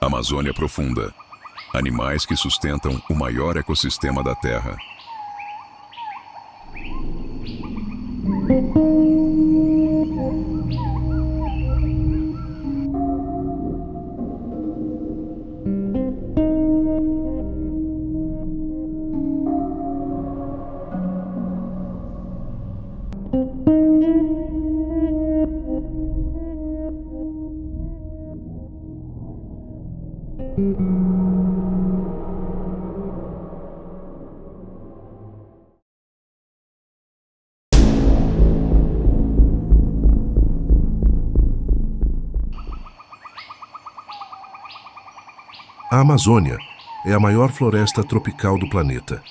Amazônia Profunda. Animais que sustentam o maior ecossistema da Terra. A Amazônia é a maior floresta tropical do planeta.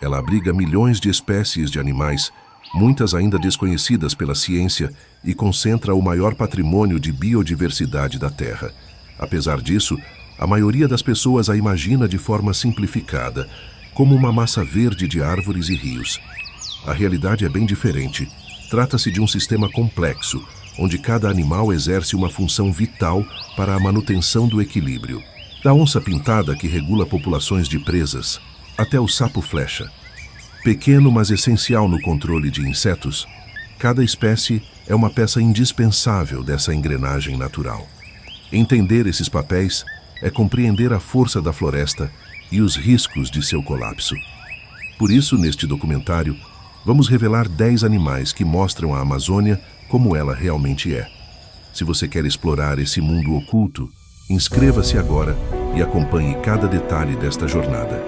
Ela abriga milhões de espécies de animais, muitas ainda desconhecidas pela ciência, e concentra o maior patrimônio de biodiversidade da Terra. Apesar disso, a maioria das pessoas a imagina de forma simplificada, como uma massa verde de árvores e rios. A realidade é bem diferente. Trata-se de um sistema complexo, onde cada animal exerce uma função vital para a manutenção do equilíbrio. Da onça-pintada, que regula populações de presas, até o sapo-flecha. Pequeno, mas essencial no controle de insetos, cada espécie é uma peça indispensável dessa engrenagem natural. Entender esses papéis é compreender a força da floresta e os riscos de seu colapso. Por isso, neste documentário, vamos revelar 10 animais que mostram a Amazônia como ela realmente é. Se você quer explorar esse mundo oculto, inscreva-se agora e acompanhe cada detalhe desta jornada.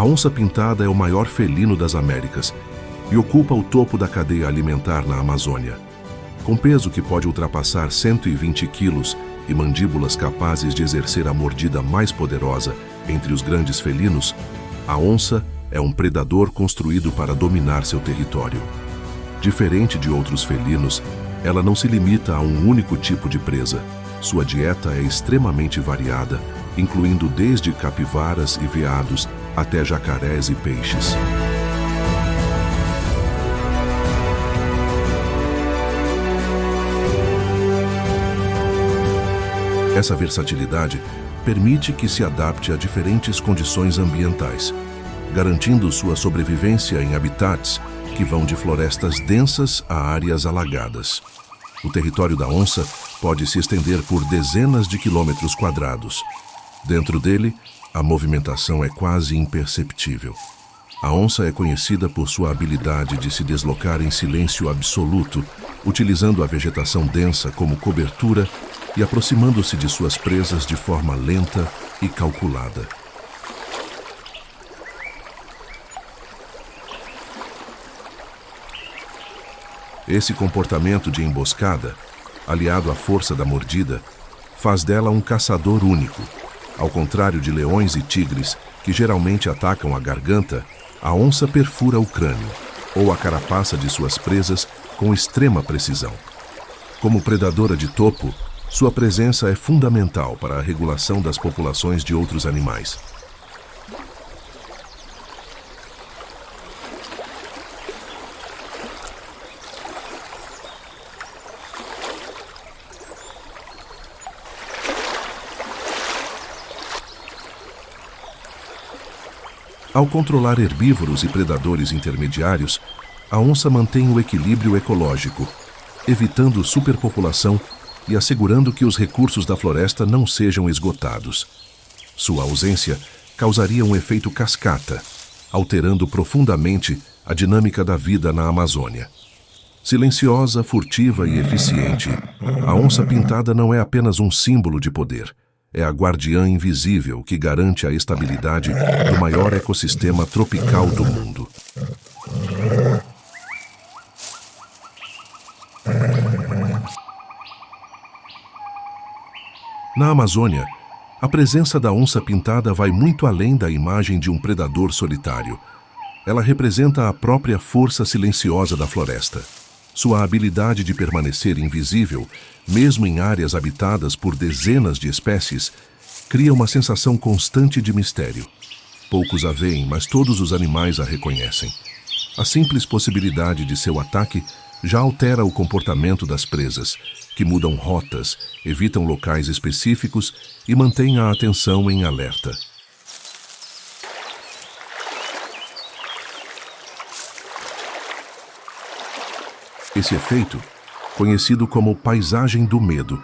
A onça-pintada é o maior felino das Américas e ocupa o topo da cadeia alimentar na Amazônia. Com peso que pode ultrapassar 120 quilos e mandíbulas capazes de exercer a mordida mais poderosa entre os grandes felinos, a onça é um predador construído para dominar seu território. Diferente de outros felinos, ela não se limita a um único tipo de presa. Sua dieta é extremamente variada, incluindo desde capivaras e veados até jacarés e peixes. Essa versatilidade permite que se adapte a diferentes condições ambientais, garantindo sua sobrevivência em habitats que vão de florestas densas a áreas alagadas. O território da onça pode se estender por dezenas de quilômetros quadrados. Dentro dele, a movimentação é quase imperceptível. A onça é conhecida por sua habilidade de se deslocar em silêncio absoluto, utilizando a vegetação densa como cobertura e aproximando-se de suas presas de forma lenta e calculada. Esse comportamento de emboscada, aliado à força da mordida, faz dela um caçador único. Ao contrário de leões e tigres, que geralmente atacam a garganta, a onça perfura o crânio, ou a carapaça de suas presas, com extrema precisão. Como predadora de topo, sua presença é fundamental para a regulação das populações de outros animais. Ao controlar herbívoros e predadores intermediários, a onça mantém o equilíbrio ecológico, evitando superpopulação e assegurando que os recursos da floresta não sejam esgotados. Sua ausência causaria um efeito cascata, alterando profundamente a dinâmica da vida na Amazônia. Silenciosa, furtiva e eficiente, a onça-pintada não é apenas um símbolo de poder. É a guardiã invisível que garante a estabilidade do maior ecossistema tropical do mundo. Na Amazônia, a presença da onça-pintada vai muito além da imagem de um predador solitário. Ela representa a própria força silenciosa da floresta. Sua habilidade de permanecer invisível, mesmo em áreas habitadas por dezenas de espécies, cria uma sensação constante de mistério. Poucos a veem, mas todos os animais a reconhecem. A simples possibilidade de seu ataque já altera o comportamento das presas, que mudam rotas, evitam locais específicos e mantêm a atenção em alerta. Esse efeito, conhecido como paisagem do medo,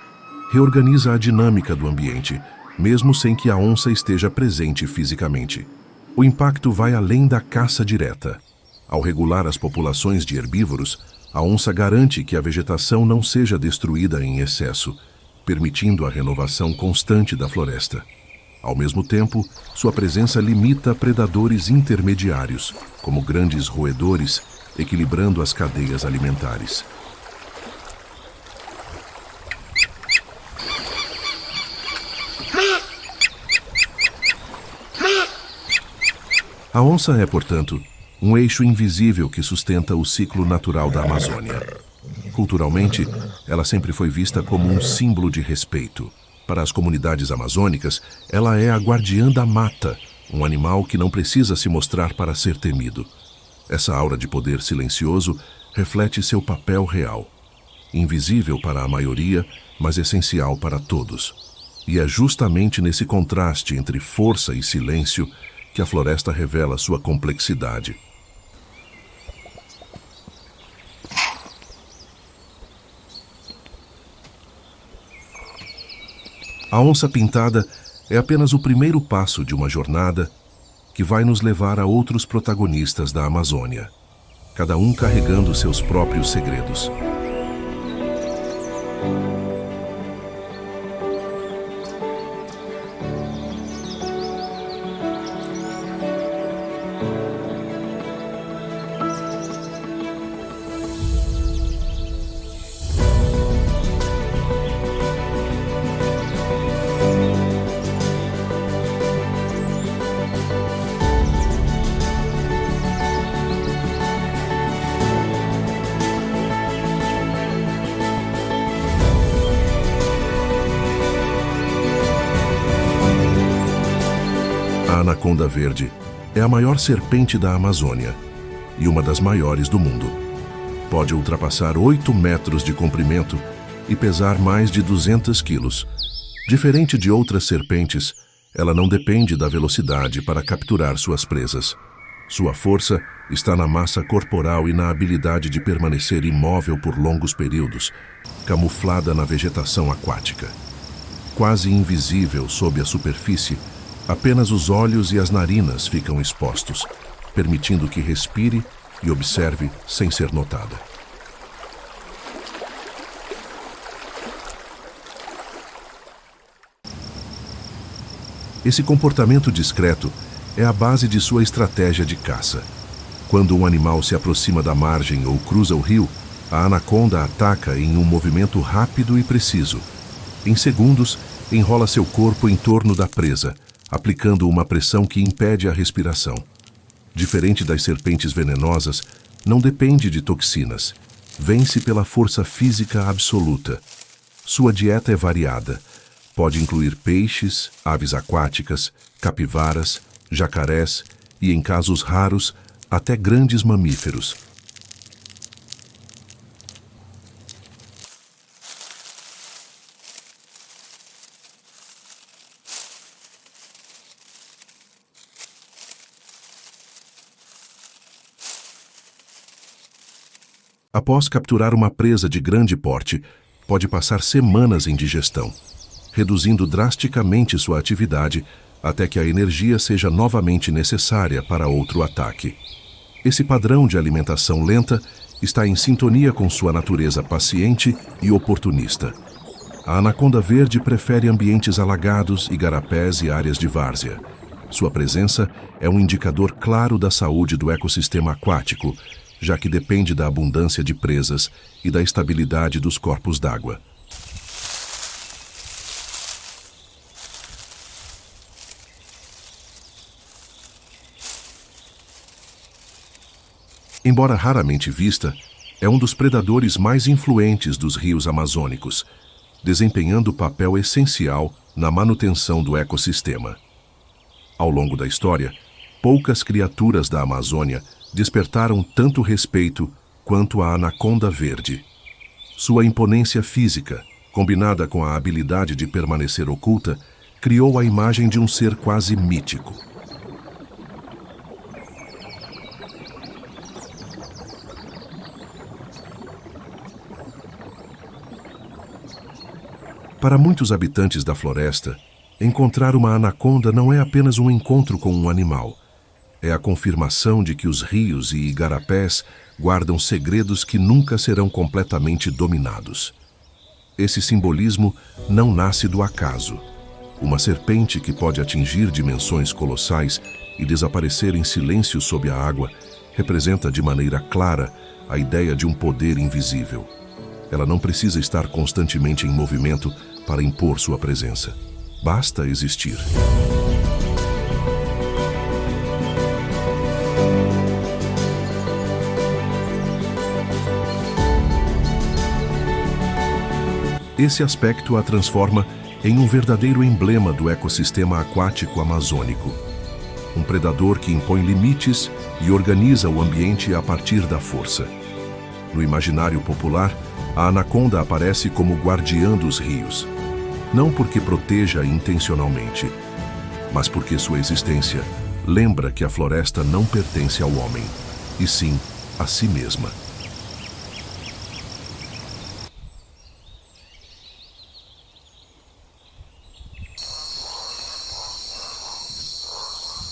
reorganiza a dinâmica do ambiente, mesmo sem que a onça esteja presente fisicamente. O impacto vai além da caça direta. Ao regular as populações de herbívoros, a onça garante que a vegetação não seja destruída em excesso, permitindo a renovação constante da floresta. Ao mesmo tempo, sua presença limita predadores intermediários, como grandes roedores, equilibrando as cadeias alimentares. A onça é, portanto, um eixo invisível que sustenta o ciclo natural da Amazônia. Culturalmente, ela sempre foi vista como um símbolo de respeito. Para as comunidades amazônicas, ela é a guardiã da mata, um animal que não precisa se mostrar para ser temido. Essa aura de poder silencioso reflete seu papel real. Invisível para a maioria, mas essencial para todos. E é justamente nesse contraste entre força e silêncio que a floresta revela sua complexidade. A onça-pintada é apenas o primeiro passo de uma jornada que vai nos levar a outros protagonistas da Amazônia, cada um carregando seus próprios segredos. A anaconda verde é a maior serpente da Amazônia e uma das maiores do mundo. Pode ultrapassar 8 metros de comprimento e pesar mais de 200 quilos. Diferente de outras serpentes, ela não depende da velocidade para capturar suas presas. Sua força está na massa corporal e na habilidade de permanecer imóvel por longos períodos, camuflada na vegetação aquática. Quase invisível sob a superfície, apenas os olhos e as narinas ficam expostos, permitindo que respire e observe sem ser notada. Esse comportamento discreto é a base de sua estratégia de caça. Quando um animal se aproxima da margem ou cruza o rio, a anaconda ataca em um movimento rápido e preciso. Em segundos, enrola seu corpo em torno da presa, aplicando uma pressão que impede a respiração. Diferente das serpentes venenosas, não depende de toxinas. Vence pela força física absoluta. Sua dieta é variada. Pode incluir peixes, aves aquáticas, capivaras, jacarés e, em casos raros, até grandes mamíferos. Após capturar uma presa de grande porte, pode passar semanas em digestão, reduzindo drasticamente sua atividade até que a energia seja novamente necessária para outro ataque. Esse padrão de alimentação lenta está em sintonia com sua natureza paciente e oportunista. A anaconda verde prefere ambientes alagados, igarapés e áreas de várzea. Sua presença é um indicador claro da saúde do ecossistema aquático, já que depende da abundância de presas e da estabilidade dos corpos d'água. Embora raramente vista, é um dos predadores mais influentes dos rios amazônicos, desempenhando papel essencial na manutenção do ecossistema. Ao longo da história, poucas criaturas da Amazônia despertaram tanto respeito quanto a anaconda verde. Sua imponência física, combinada com a habilidade de permanecer oculta, criou a imagem de um ser quase mítico. Para muitos habitantes da floresta, encontrar uma anaconda não é apenas um encontro com um animal. É a confirmação de que os rios e igarapés guardam segredos que nunca serão completamente dominados. Esse simbolismo não nasce do acaso. Uma serpente que pode atingir dimensões colossais e desaparecer em silêncio sob a água representa de maneira clara a ideia de um poder invisível. Ela não precisa estar constantemente em movimento para impor sua presença. Basta existir. Esse aspecto a transforma em um verdadeiro emblema do ecossistema aquático amazônico. Um predador que impõe limites e organiza o ambiente a partir da força. No imaginário popular, a anaconda aparece como guardiã dos rios, não porque proteja intencionalmente, mas porque sua existência lembra que a floresta não pertence ao homem, e sim a si mesma.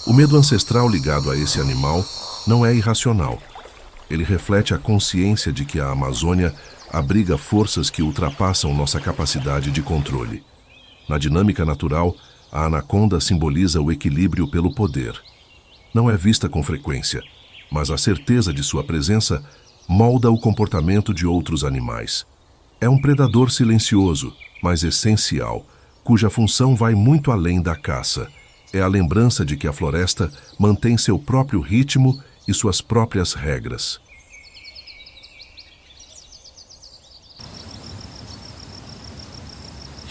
O medo ancestral ligado a esse animal não é irracional. Ele reflete a consciência de que a Amazônia abriga forças que ultrapassam nossa capacidade de controle. Na dinâmica natural, a anaconda simboliza o equilíbrio pelo poder. Não é vista com frequência, mas a certeza de sua presença molda o comportamento de outros animais. É um predador silencioso, mas essencial, cuja função vai muito além da caça. É a lembrança de que a floresta mantém seu próprio ritmo e suas próprias regras.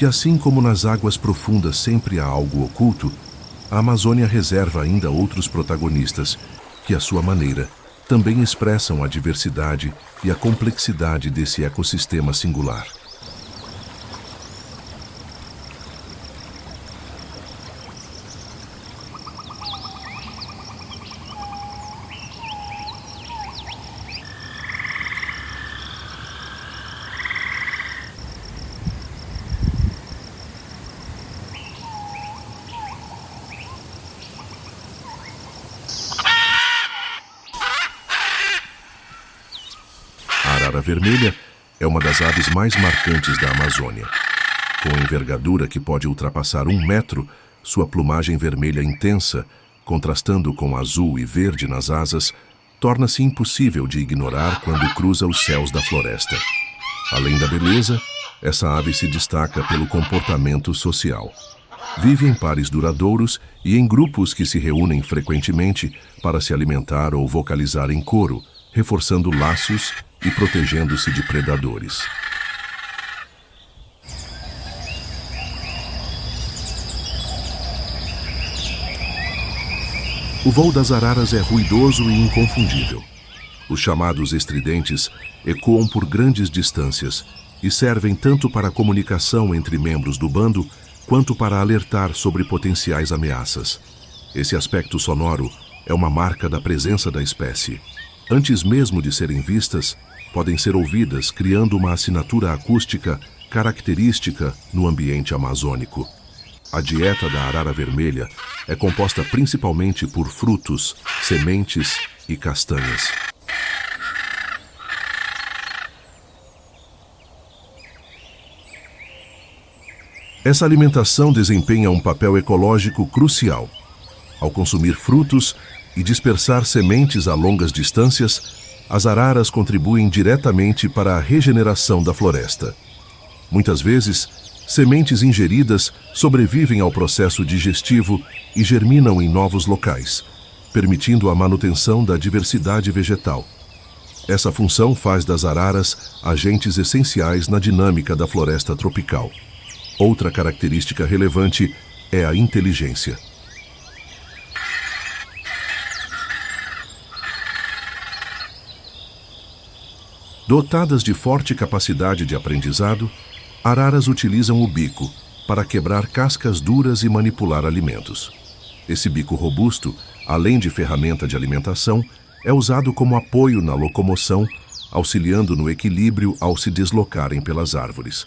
E assim como nas águas profundas sempre há algo oculto, a Amazônia reserva ainda outros protagonistas que, à sua maneira, também expressam a diversidade e a complexidade desse ecossistema singular. A arara vermelha é uma das aves mais marcantes da Amazônia. Com envergadura que pode ultrapassar 1 metro, sua plumagem vermelha intensa, contrastando com azul e verde nas asas, torna-se impossível de ignorar quando cruza os céus da floresta. Além da beleza, essa ave se destaca pelo comportamento social. Vive em pares duradouros e em grupos que se reúnem frequentemente para se alimentar ou vocalizar em coro, reforçando laços e protegendo-se de predadores. O voo das araras é ruidoso e inconfundível. Os chamados estridentes ecoam por grandes distâncias e servem tanto para a comunicação entre membros do bando quanto para alertar sobre potenciais ameaças. Esse aspecto sonoro é uma marca da presença da espécie. Antes mesmo de serem vistas, podem ser ouvidas, criando uma assinatura acústica característica no ambiente amazônico. A dieta da arara vermelha é composta principalmente por frutos, sementes e castanhas. Essa alimentação desempenha um papel ecológico crucial. Ao consumir frutos e dispersar sementes a longas distâncias, as araras contribuem diretamente para a regeneração da floresta. Muitas vezes, sementes ingeridas sobrevivem ao processo digestivo e germinam em novos locais, permitindo a manutenção da diversidade vegetal. Essa função faz das araras agentes essenciais na dinâmica da floresta tropical. Outra característica relevante é a inteligência. Dotadas de forte capacidade de aprendizado, araras utilizam o bico para quebrar cascas duras e manipular alimentos. Esse bico robusto, além de ferramenta de alimentação, é usado como apoio na locomoção, auxiliando no equilíbrio ao se deslocarem pelas árvores.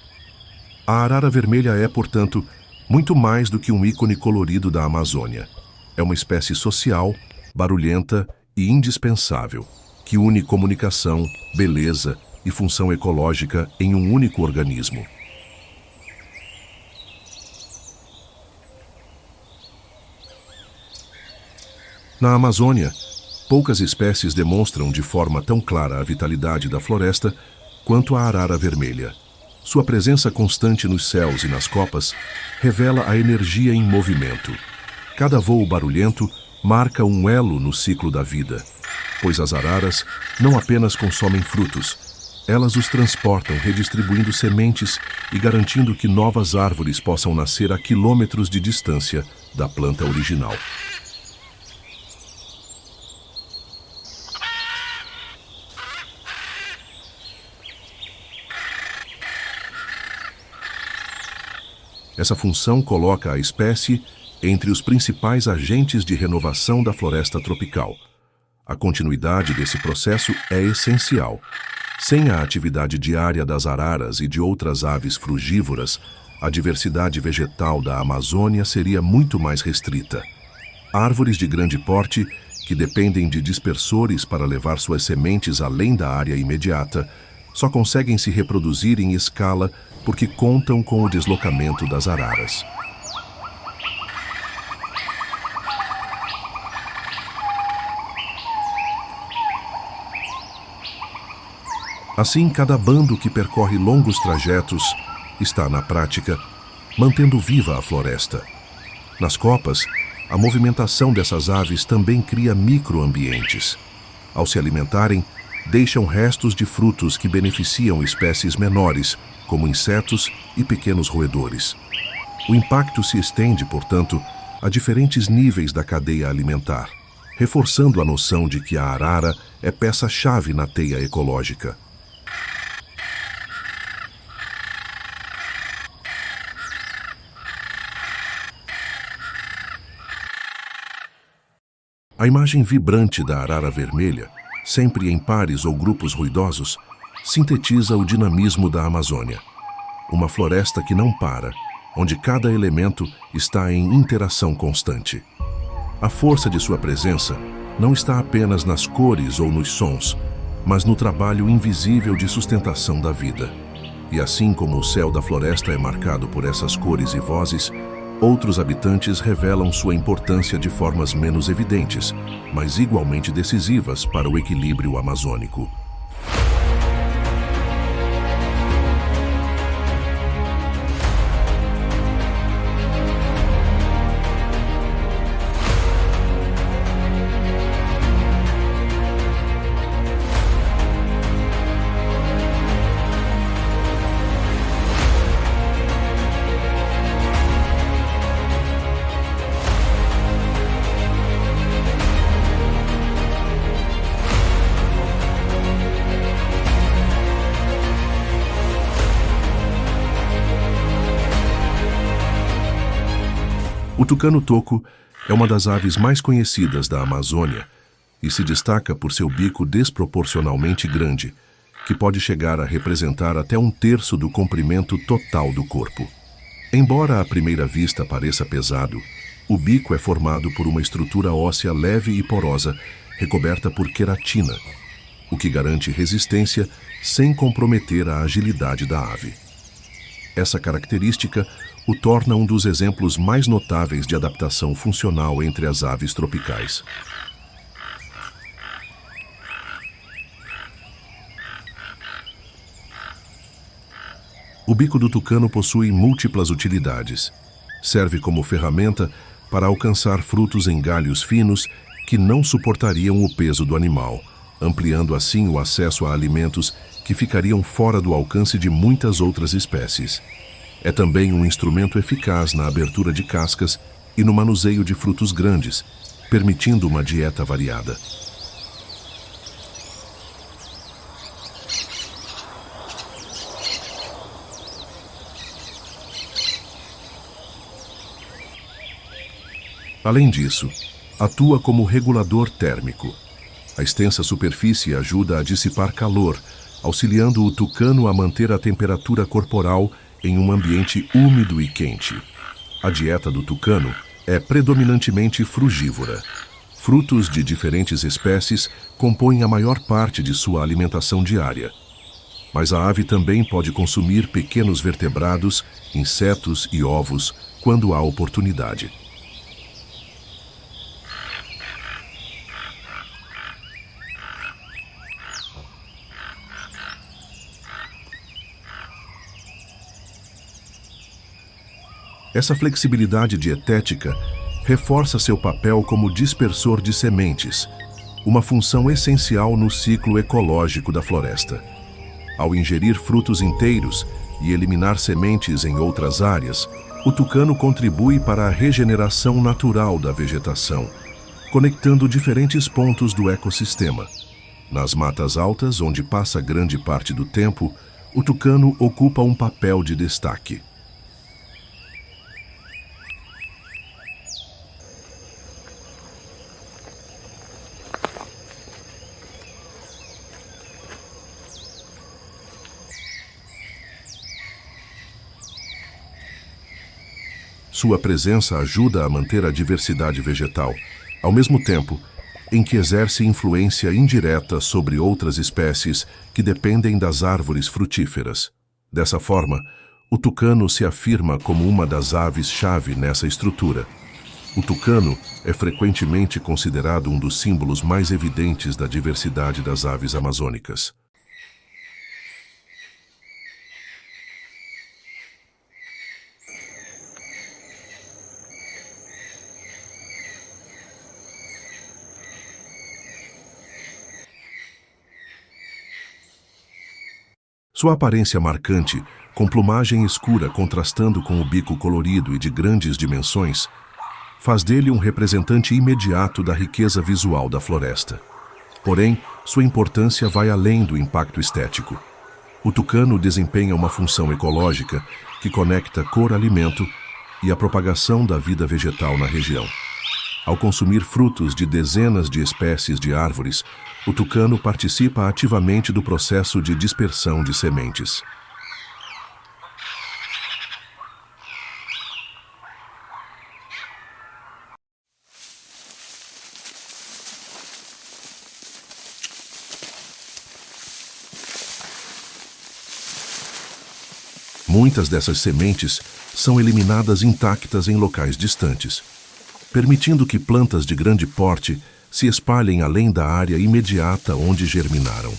A arara vermelha é, portanto, muito mais do que um ícone colorido da Amazônia. É uma espécie social, barulhenta e indispensável, que une comunicação, beleza e função ecológica em um único organismo. Na Amazônia, poucas espécies demonstram de forma tão clara a vitalidade da floresta quanto a arara vermelha. Sua presença constante nos céus e nas copas revela a energia em movimento. Cada voo barulhento marca um elo no ciclo da vida, pois as araras não apenas consomem frutos, elas os transportam, redistribuindo sementes e garantindo que novas árvores possam nascer a quilômetros de distância da planta original. Essa função coloca a espécie entre os principais agentes de renovação da floresta tropical. A continuidade desse processo é essencial. Sem a atividade diária das araras e de outras aves frugívoras, a diversidade vegetal da Amazônia seria muito mais restrita. Árvores de grande porte, que dependem de dispersores para levar suas sementes além da área imediata, só conseguem se reproduzir em escala porque contam com o deslocamento das araras. Assim, cada bando que percorre longos trajetos está, na prática, mantendo viva a floresta. Nas copas, a movimentação dessas aves também cria microambientes. Ao se alimentarem, deixam restos de frutos que beneficiam espécies menores, como insetos e pequenos roedores. O impacto se estende, portanto, a diferentes níveis da cadeia alimentar, reforçando a noção de que a arara é peça-chave na teia ecológica. A imagem vibrante da arara vermelha, sempre em pares ou grupos ruidosos, sintetiza o dinamismo da Amazônia. Uma floresta que não para, onde cada elemento está em interação constante. A força de sua presença não está apenas nas cores ou nos sons, mas no trabalho invisível de sustentação da vida. E assim como o céu da floresta é marcado por essas cores e vozes, outros habitantes revelam sua importância de formas menos evidentes, mas igualmente decisivas para o equilíbrio amazônico. O tucano-toco é uma das aves mais conhecidas da Amazônia e se destaca por seu bico desproporcionalmente grande, que pode chegar a representar até 1/3 do comprimento total do corpo. Embora à primeira vista pareça pesado, o bico é formado por uma estrutura óssea leve e porosa, recoberta por queratina, o que garante resistência sem comprometer a agilidade da ave. Essa característica o torna um dos exemplos mais notáveis de adaptação funcional entre as aves tropicais. O bico do tucano possui múltiplas utilidades. Serve como ferramenta para alcançar frutos em galhos finos que não suportariam o peso do animal, ampliando assim o acesso a alimentos que ficariam fora do alcance de muitas outras espécies. É também um instrumento eficaz na abertura de cascas e no manuseio de frutos grandes, permitindo uma dieta variada. Além disso, atua como regulador térmico. A extensa superfície ajuda a dissipar calor, auxiliando o tucano a manter a temperatura corporal em um ambiente úmido e quente. A dieta do tucano é predominantemente frugívora. Frutos de diferentes espécies compõem a maior parte de sua alimentação diária. Mas a ave também pode consumir pequenos vertebrados, insetos e ovos quando há oportunidade. Essa flexibilidade dietética reforça seu papel como dispersor de sementes, uma função essencial no ciclo ecológico da floresta. Ao ingerir frutos inteiros e eliminar sementes em outras áreas, o tucano contribui para a regeneração natural da vegetação, conectando diferentes pontos do ecossistema. Nas matas altas, onde passa grande parte do tempo, o tucano ocupa um papel de destaque. Sua presença ajuda a manter a diversidade vegetal, ao mesmo tempo em que exerce influência indireta sobre outras espécies que dependem das árvores frutíferas. Dessa forma, o tucano se afirma como uma das aves-chave nessa estrutura. O tucano é frequentemente considerado um dos símbolos mais evidentes da diversidade das aves amazônicas. Sua aparência marcante, com plumagem escura contrastando com o bico colorido e de grandes dimensões, faz dele um representante imediato da riqueza visual da floresta. Porém, sua importância vai além do impacto estético. O tucano desempenha uma função ecológica que conecta cor-alimento e a propagação da vida vegetal na região. Ao consumir frutos de dezenas de espécies de árvores, o tucano participa ativamente do processo de dispersão de sementes. Muitas dessas sementes são eliminadas intactas em locais distantes, permitindo que plantas de grande porte se espalhem além da área imediata onde germinaram.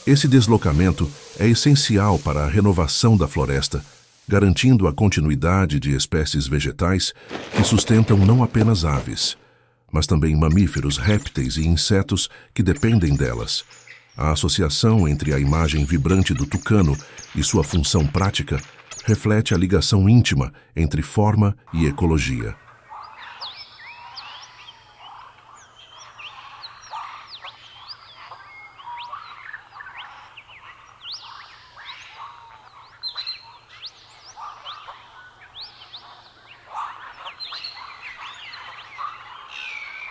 Esse deslocamento é essencial para a renovação da floresta, garantindo a continuidade de espécies vegetais que sustentam não apenas aves, mas também mamíferos, répteis e insetos que dependem delas. A associação entre a imagem vibrante do tucano e sua função prática reflete a ligação íntima entre forma e ecologia.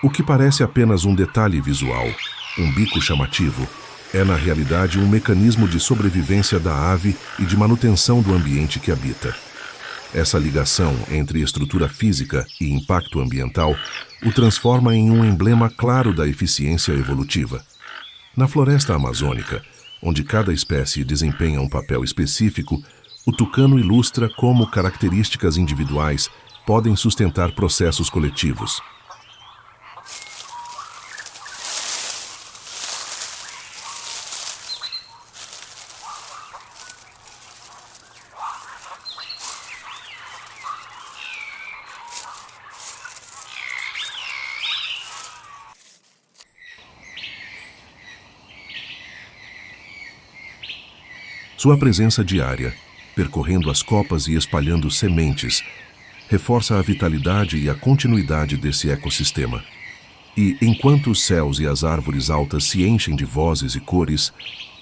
O que parece apenas um detalhe visual, um bico chamativo, é na realidade um mecanismo de sobrevivência da ave e de manutenção do ambiente que habita. Essa ligação entre estrutura física e impacto ambiental o transforma em um emblema claro da eficiência evolutiva. Na floresta amazônica, onde cada espécie desempenha um papel específico, o tucano ilustra como características individuais podem sustentar processos coletivos. Sua presença diária, percorrendo as copas e espalhando sementes, reforça a vitalidade e a continuidade desse ecossistema. E, enquanto os céus e as árvores altas se enchem de vozes e cores,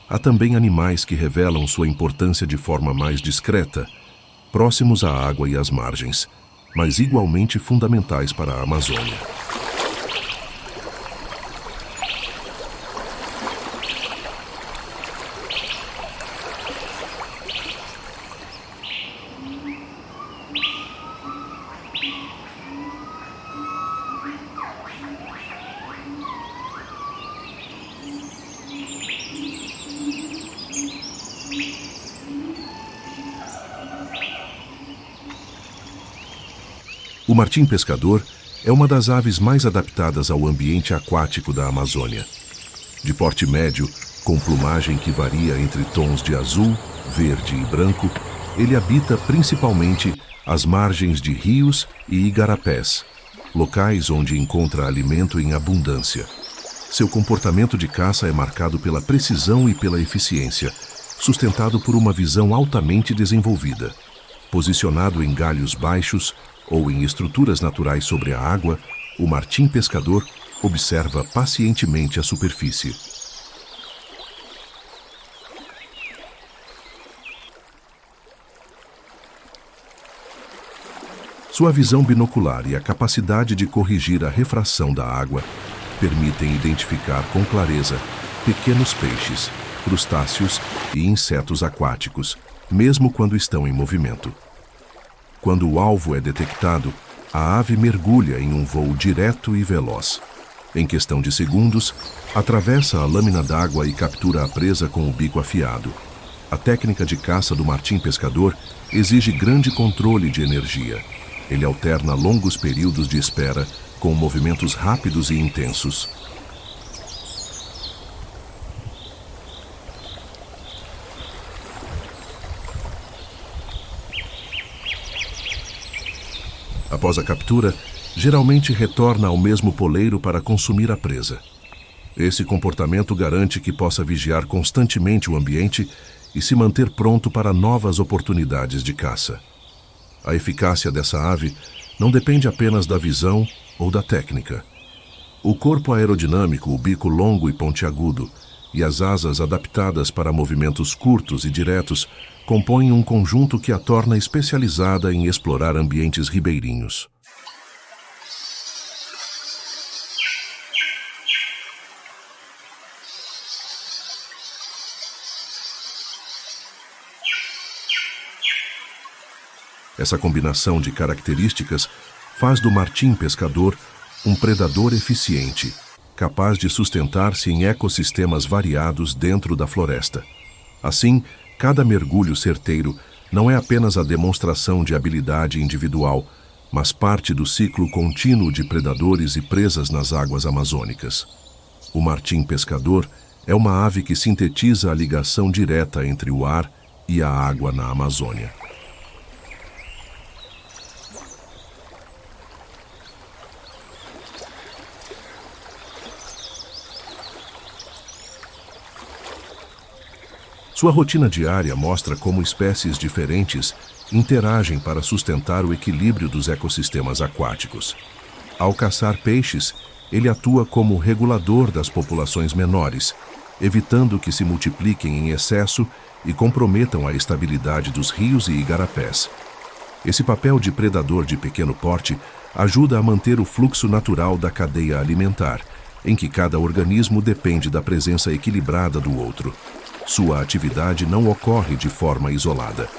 há também animais que revelam sua importância de forma mais discreta, próximos à água e às margens, mas igualmente fundamentais para a Amazônia. O martim pescador é uma das aves mais adaptadas ao ambiente aquático da Amazônia. De porte médio, com plumagem que varia entre tons de azul, verde e branco, ele habita principalmente as margens de rios e igarapés, locais onde encontra alimento em abundância. Seu comportamento de caça é marcado pela precisão e pela eficiência, sustentado por uma visão altamente desenvolvida. Posicionado em galhos baixos ou em estruturas naturais sobre a água, o martim pescador observa pacientemente a superfície. Sua visão binocular e a capacidade de corrigir a refração da água permitem identificar com clareza pequenos peixes, crustáceos e insetos aquáticos, mesmo quando estão em movimento. Quando o alvo é detectado, a ave mergulha em um voo direto e veloz. Em questão de segundos, atravessa a lâmina d'água e captura a presa com o bico afiado. A técnica de caça do martim pescador exige grande controle de energia. Ele alterna longos períodos de espera com movimentos rápidos e intensos. Após a captura, geralmente retorna ao mesmo poleiro para consumir a presa. Esse comportamento garante que possa vigiar constantemente o ambiente e se manter pronto para novas oportunidades de caça. A eficácia dessa ave não depende apenas da visão ou da técnica. O corpo aerodinâmico, o bico longo e pontiagudo, e as asas adaptadas para movimentos curtos e diretos compõem um conjunto que a torna especializada em explorar ambientes ribeirinhos. Essa combinação de características faz do martim pescador um predador eficiente, capaz de sustentar-se em ecossistemas variados dentro da floresta. Assim, cada mergulho certeiro não é apenas a demonstração de habilidade individual, mas parte do ciclo contínuo de predadores e presas nas águas amazônicas. O martim pescador é uma ave que sintetiza a ligação direta entre o ar e a água na Amazônia. Sua rotina diária mostra como espécies diferentes interagem para sustentar o equilíbrio dos ecossistemas aquáticos. Ao caçar peixes, ele atua como regulador das populações menores, evitando que se multipliquem em excesso e comprometam a estabilidade dos rios e igarapés. Esse papel de predador de pequeno porte ajuda a manter o fluxo natural da cadeia alimentar, em que cada organismo depende da presença equilibrada do outro. Sua atividade não ocorre de forma isolada.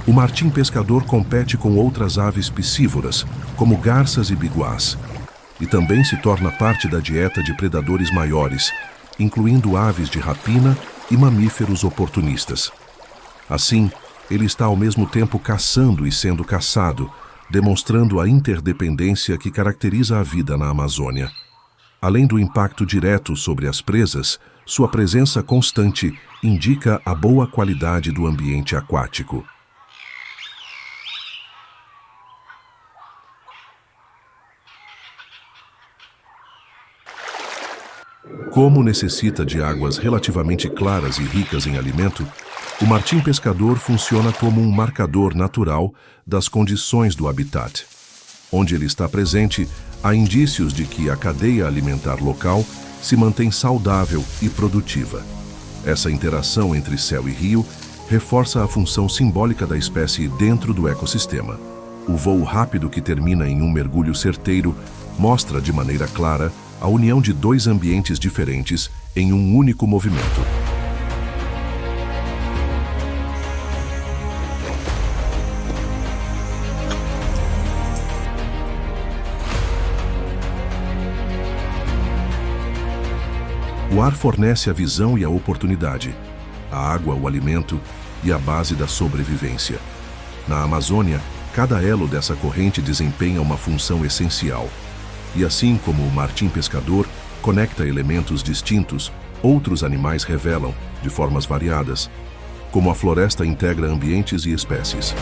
O martim pescador compete com outras aves piscívoras, como garças e biguás, e também se torna parte da dieta de predadores maiores, incluindo aves de rapina e mamíferos oportunistas. Assim, ele está ao mesmo tempo caçando e sendo caçado, demonstrando a interdependência que caracteriza a vida na Amazônia. Além do impacto direto sobre as presas, sua presença constante indica a boa qualidade do ambiente aquático. Como necessita de águas relativamente claras e ricas em alimento, o martim pescador funciona como um marcador natural das condições do habitat. Onde ele está presente, há indícios de que a cadeia alimentar local se mantém saudável e produtiva. Essa interação entre céu e rio reforça a função simbólica da espécie dentro do ecossistema. O voo rápido que termina em um mergulho certeiro mostra de maneira clara a união de dois ambientes diferentes em um único movimento. O ar fornece a visão e a oportunidade, a água o alimento e a base da sobrevivência. Na Amazônia, cada elo dessa corrente desempenha uma função essencial. E assim como o martim pescador conecta elementos distintos, outros animais revelam, de formas variadas, como a floresta integra ambientes e espécies.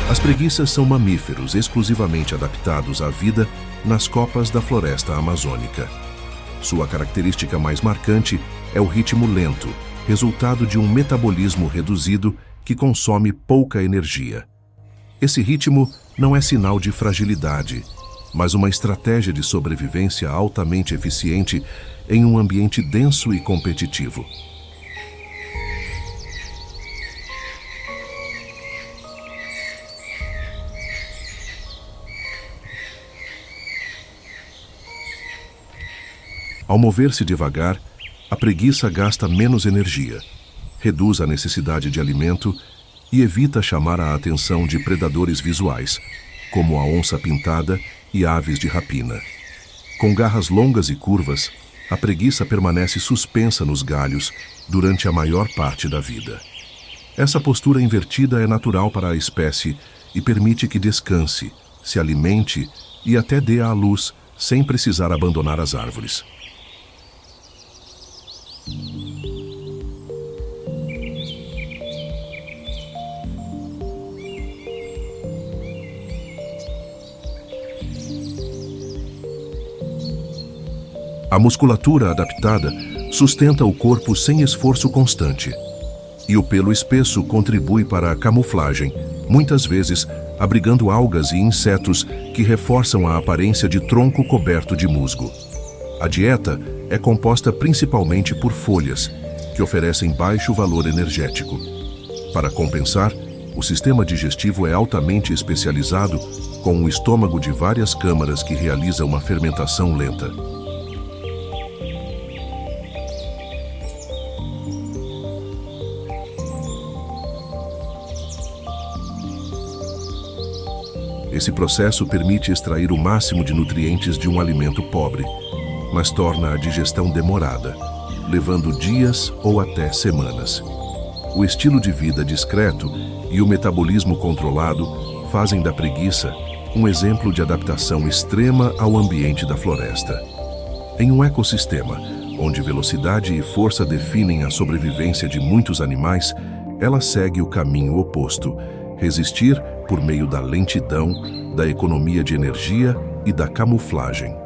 As preguiças são mamíferos exclusivamente adaptados à vida nas copas da floresta amazônica. Sua característica mais marcante é o ritmo lento, resultado de um metabolismo reduzido que consome pouca energia. Esse ritmo não é sinal de fragilidade, mas uma estratégia de sobrevivência altamente eficiente em um ambiente denso e competitivo. Ao mover-se devagar, a preguiça gasta menos energia, reduz a necessidade de alimento e evita chamar a atenção de predadores visuais, como a onça-pintada e aves de rapina. Com garras longas e curvas, a preguiça permanece suspensa nos galhos durante a maior parte da vida. Essa postura invertida é natural para a espécie e permite que descanse, se alimente e até dê à luz sem precisar abandonar as árvores. A musculatura adaptada sustenta o corpo sem esforço constante, e o pelo espesso contribui para a camuflagem, muitas vezes abrigando algas e insetos que reforçam a aparência de tronco coberto de musgo. A dieta é composta principalmente por folhas, que oferecem baixo valor energético. Para compensar, o sistema digestivo é altamente especializado, com um estômago de várias câmaras que realiza uma fermentação lenta. Esse processo permite extrair o máximo de nutrientes de um alimento pobre, mas torna a digestão demorada, levando dias ou até semanas. O estilo de vida discreto e o metabolismo controlado fazem da preguiça um exemplo de adaptação extrema ao ambiente da floresta. Em um ecossistema onde velocidade e força definem a sobrevivência de muitos animais, ela segue o caminho oposto: resistir por meio da lentidão, da economia de energia e da camuflagem.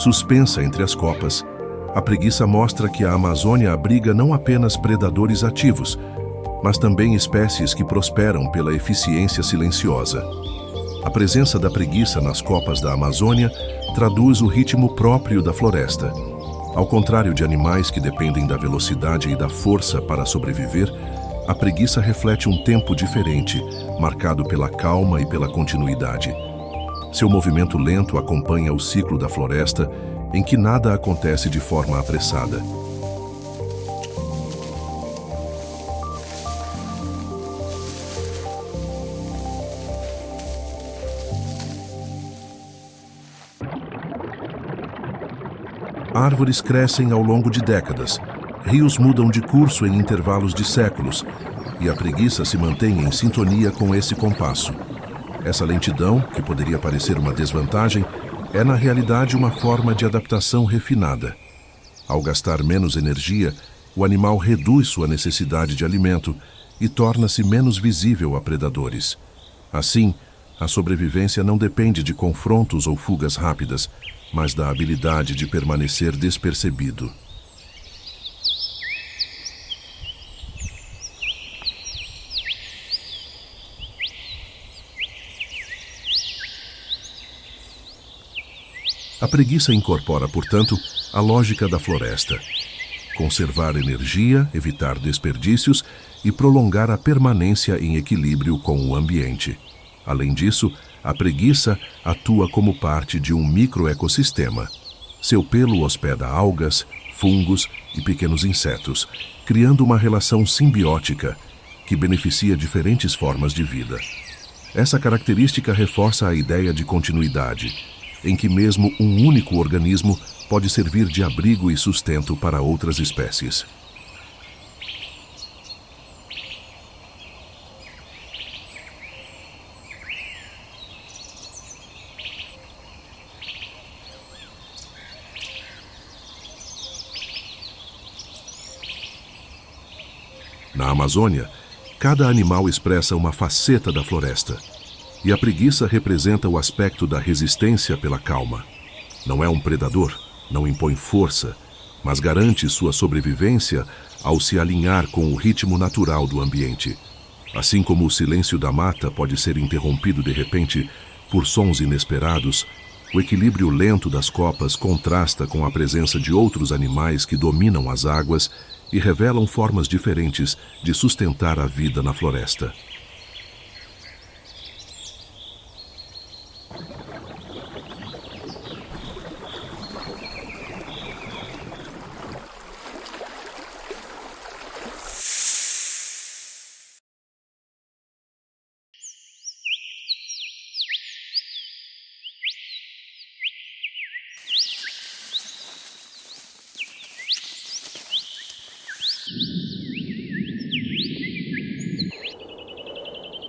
Suspensa entre as copas, a preguiça mostra que a Amazônia abriga não apenas predadores ativos, mas também espécies que prosperam pela eficiência silenciosa. A presença da preguiça nas copas da Amazônia traduz o ritmo próprio da floresta. Ao contrário de animais que dependem da velocidade e da força para sobreviver, a preguiça reflete um tempo diferente, marcado pela calma e pela continuidade. Seu movimento lento acompanha o ciclo da floresta, em que nada acontece de forma apressada. Árvores crescem ao longo de décadas, rios mudam de curso em intervalos de séculos, e a preguiça se mantém em sintonia com esse compasso. Essa lentidão, que poderia parecer uma desvantagem, é na realidade uma forma de adaptação refinada. Ao gastar menos energia, o animal reduz sua necessidade de alimento e torna-se menos visível a predadores. Assim, a sobrevivência não depende de confrontos ou fugas rápidas, mas da habilidade de permanecer despercebido. A preguiça incorpora, portanto, a lógica da floresta: conservar energia, evitar desperdícios e prolongar a permanência em equilíbrio com o ambiente. Além disso, a preguiça atua como parte de um microecossistema. Seu pelo hospeda algas, fungos e pequenos insetos, criando uma relação simbiótica que beneficia diferentes formas de vida. Essa característica reforça a ideia de continuidade, em que mesmo um único organismo pode servir de abrigo e sustento para outras espécies. Na Amazônia, cada animal expressa uma faceta da floresta, e a preguiça representa o aspecto da resistência pela calma. Não é um predador, não impõe força, mas garante sua sobrevivência ao se alinhar com o ritmo natural do ambiente. Assim como o silêncio da mata pode ser interrompido de repente por sons inesperados, o equilíbrio lento das copas contrasta com a presença de outros animais que dominam as águas e revelam formas diferentes de sustentar a vida na floresta.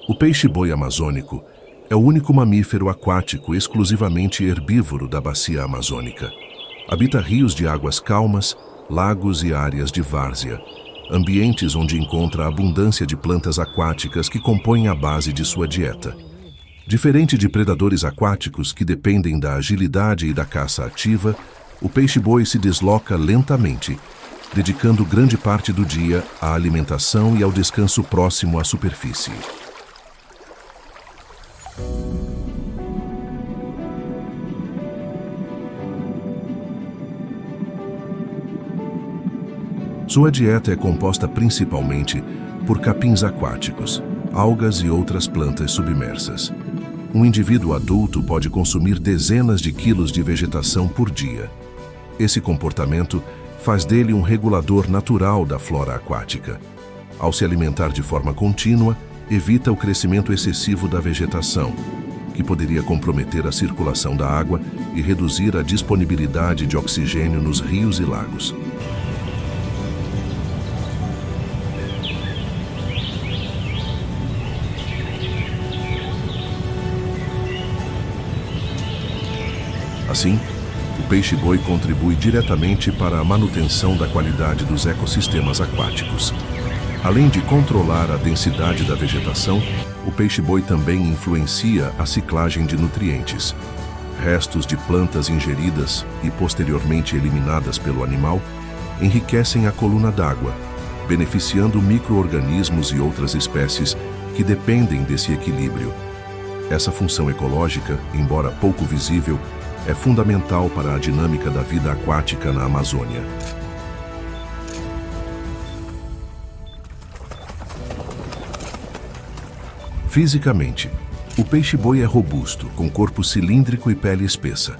O peixe-boi amazônico é o único mamífero aquático exclusivamente herbívoro da bacia amazônica. Habita rios de águas calmas, lagos e áreas de várzea, ambientes onde encontra abundância de plantas aquáticas que compõem a base de sua dieta. Diferente de predadores aquáticos que dependem da agilidade e da caça ativa, o peixe-boi se desloca lentamente, dedicando grande parte do dia à alimentação e ao descanso próximo à superfície. Sua dieta é composta principalmente por capins aquáticos, algas e outras plantas submersas. Um indivíduo adulto pode consumir dezenas de quilos de vegetação por dia. Esse comportamento faz dele um regulador natural da flora aquática. Ao se alimentar de forma contínua, evita o crescimento excessivo da vegetação, que poderia comprometer a circulação da água e reduzir a disponibilidade de oxigênio nos rios e lagos. Assim, o peixe-boi contribui diretamente para a manutenção da qualidade dos ecossistemas aquáticos. Além de controlar a densidade da vegetação, o peixe-boi também influencia a ciclagem de nutrientes. Restos de plantas ingeridas e posteriormente eliminadas pelo animal enriquecem a coluna d'água, beneficiando micro-organismos e outras espécies que dependem desse equilíbrio. Essa função ecológica, embora pouco visível, é fundamental para a dinâmica da vida aquática na Amazônia. Fisicamente, O peixe-boi é robusto, com corpo cilíndrico e pele espessa.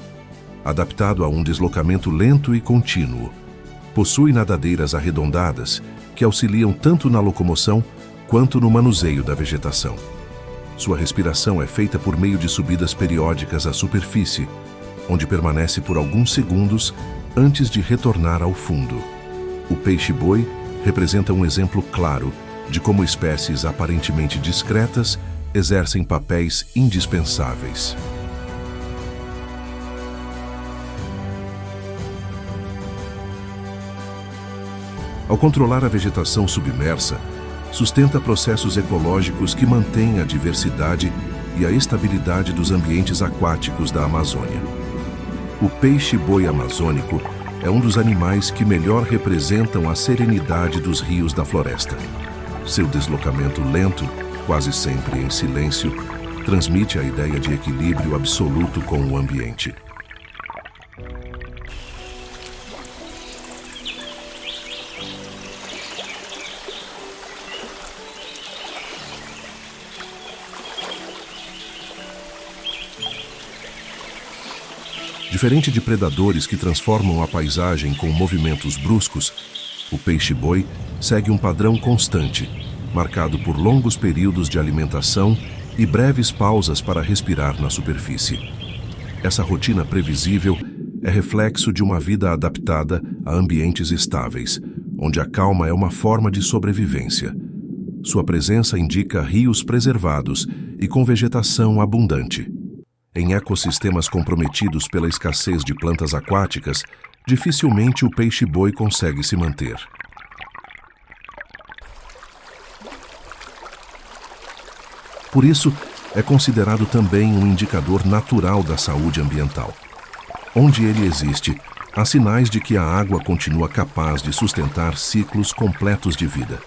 Adaptado a um deslocamento lento e contínuo. Possui nadadeiras arredondadas, que auxiliam tanto na locomoção quanto no manuseio da vegetação. Sua respiração é feita por meio de subidas periódicas à superfície, onde permanece por alguns segundos antes de retornar ao fundo. O peixe-boi representa um exemplo claro de como espécies aparentemente discretas exercem papéis indispensáveis. Ao controlar a vegetação submersa, sustenta processos ecológicos que mantêm a diversidade e a estabilidade dos ambientes aquáticos da Amazônia. O peixe-boi amazônico é um dos animais que melhor representam a serenidade dos rios da floresta. Seu deslocamento lento, quase sempre em silêncio, transmite a ideia de equilíbrio absoluto com o ambiente. Diferente de predadores que transformam a paisagem com movimentos bruscos, o peixe-boi segue um padrão constante, marcado por longos períodos de alimentação e breves pausas para respirar na superfície. Essa rotina previsível é reflexo de uma vida adaptada a ambientes estáveis, onde a calma é uma forma de sobrevivência. Sua presença indica rios preservados e com vegetação abundante. Em ecossistemas comprometidos pela escassez de plantas aquáticas, dificilmente o peixe-boi consegue se manter. Por isso, é considerado também um indicador natural da saúde ambiental. Onde ele existe, há sinais de que a água continua capaz de sustentar ciclos completos de vida.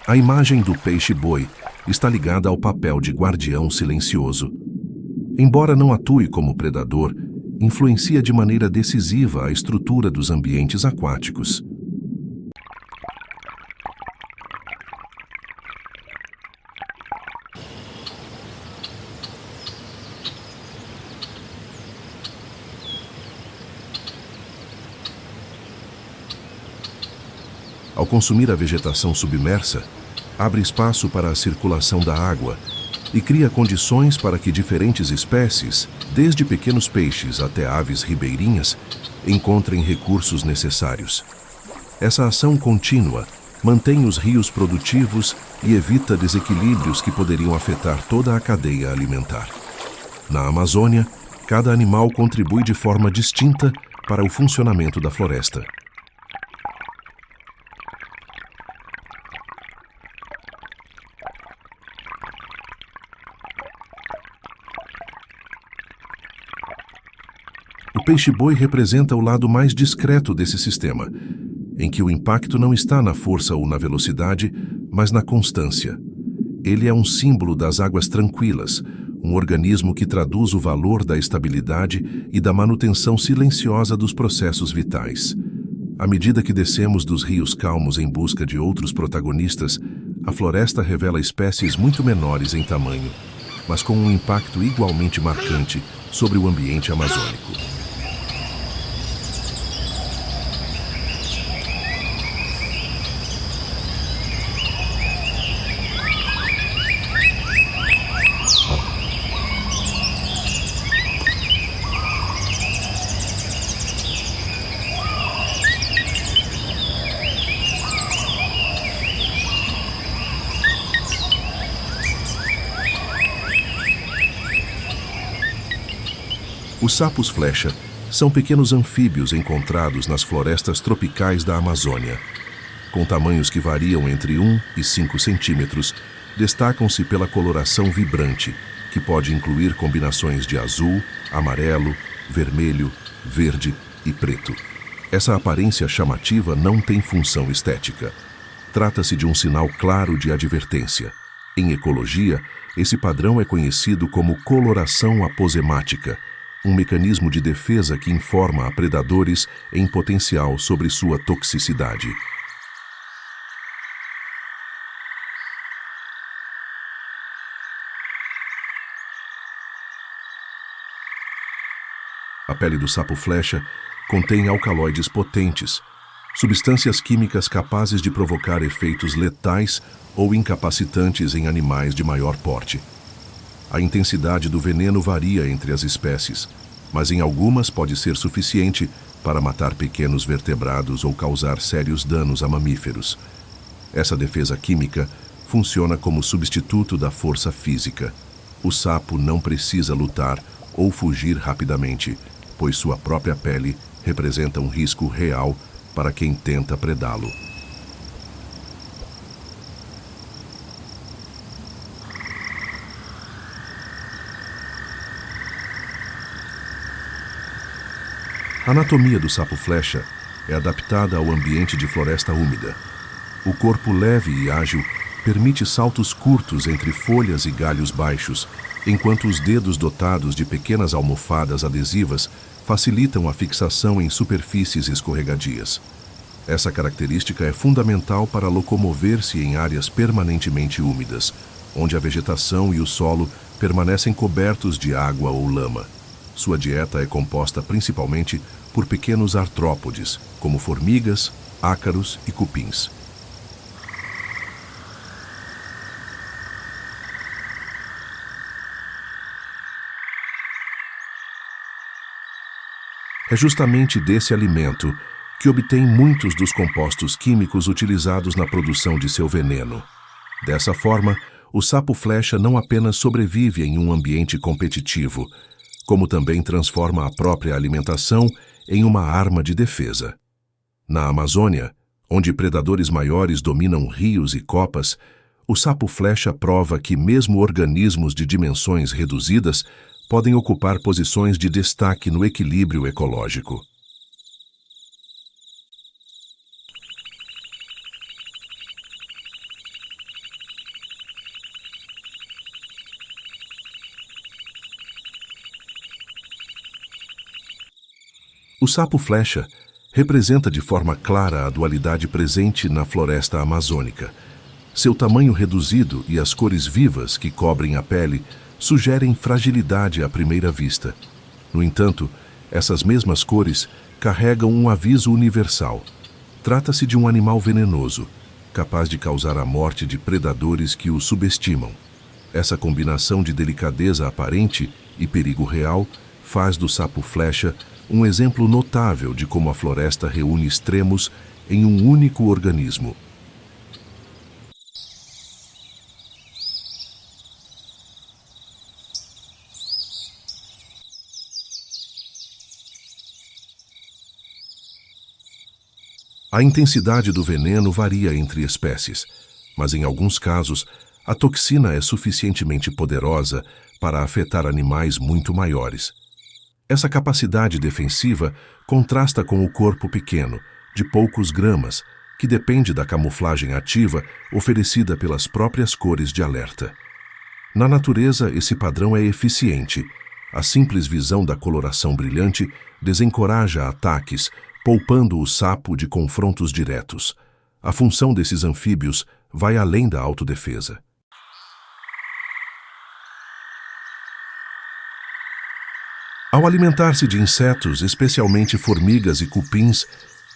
A imagem do peixe-boi está ligada ao papel de guardião silencioso. Embora não atue como predador, influencia de maneira decisiva a estrutura dos ambientes aquáticos. Ao consumir a vegetação submersa, abre espaço para a circulação da água e cria condições para que diferentes espécies, desde pequenos peixes até aves ribeirinhas, encontrem recursos necessários. Essa ação contínua mantém os rios produtivos e evita desequilíbrios que poderiam afetar toda a cadeia alimentar. Na Amazônia, cada animal contribui de forma distinta para o funcionamento da floresta. O peixe-boi representa o lado mais discreto desse sistema, em que o impacto não está na força ou na velocidade, mas na constância. Ele é um símbolo das águas tranquilas, um organismo que traduz o valor da estabilidade e da manutenção silenciosa dos processos vitais. À medida que descemos dos rios calmos em busca de outros protagonistas, a floresta revela espécies muito menores em tamanho, mas com um impacto igualmente marcante sobre o ambiente amazônico. Os sapos-flecha são pequenos anfíbios encontrados nas florestas tropicais da Amazônia. Com tamanhos que variam entre 1 e 5 centímetros, destacam-se pela coloração vibrante, que pode incluir combinações de azul, amarelo, vermelho, verde e preto. Essa aparência chamativa não tem função estética. Trata-se de um sinal claro de advertência. Em ecologia, esse padrão é conhecido como coloração aposemática, um mecanismo de defesa que informa a predadores em potencial sobre sua toxicidade. A pele do sapo-flecha contém alcaloides potentes, substâncias químicas capazes de provocar efeitos letais ou incapacitantes em animais de maior porte. A intensidade do veneno varia entre as espécies, mas em algumas pode ser suficiente para matar pequenos vertebrados ou causar sérios danos a mamíferos. Essa defesa química funciona como substituto da força física. O sapo não precisa lutar ou fugir rapidamente, pois sua própria pele representa um risco real para quem tenta predá-lo. A anatomia do sapo-flecha é adaptada ao ambiente de floresta úmida. O corpo leve e ágil permite saltos curtos entre folhas e galhos baixos, enquanto os dedos dotados de pequenas almofadas adesivas facilitam a fixação em superfícies escorregadias. Essa característica é fundamental para locomover-se em áreas permanentemente úmidas, onde a vegetação e o solo permanecem cobertos de água ou lama. Sua dieta é composta principalmente por pequenos artrópodes, como formigas, ácaros e cupins. É justamente desse alimento que obtém muitos dos compostos químicos utilizados na produção de seu veneno. Dessa forma, o sapo-flecha não apenas sobrevive em um ambiente competitivo, como também transforma a própria alimentação em uma arma de defesa. Na Amazônia, onde predadores maiores dominam rios e copas, o sapo-flecha prova que mesmo organismos de dimensões reduzidas podem ocupar posições de destaque no equilíbrio ecológico. O sapo-flecha representa de forma clara a dualidade presente na floresta amazônica. Seu tamanho reduzido e as cores vivas que cobrem a pele sugerem fragilidade à primeira vista. No entanto, essas mesmas cores carregam um aviso universal. Trata-se de um animal venenoso, capaz de causar a morte de predadores que o subestimam. Essa combinação de delicadeza aparente e perigo real faz do sapo-flecha um exemplo notável de como a floresta reúne extremos em um único organismo. A intensidade do veneno varia entre espécies, mas em alguns casos, a toxina é suficientemente poderosa para afetar animais muito maiores. Essa capacidade defensiva contrasta com o corpo pequeno, de poucos gramas, que depende da camuflagem ativa oferecida pelas próprias cores de alerta. Na natureza, esse padrão é eficiente. A simples visão da coloração brilhante desencoraja ataques, poupando o sapo de confrontos diretos. A função desses anfíbios vai além da autodefesa. Ao alimentar-se de insetos, especialmente formigas e cupins,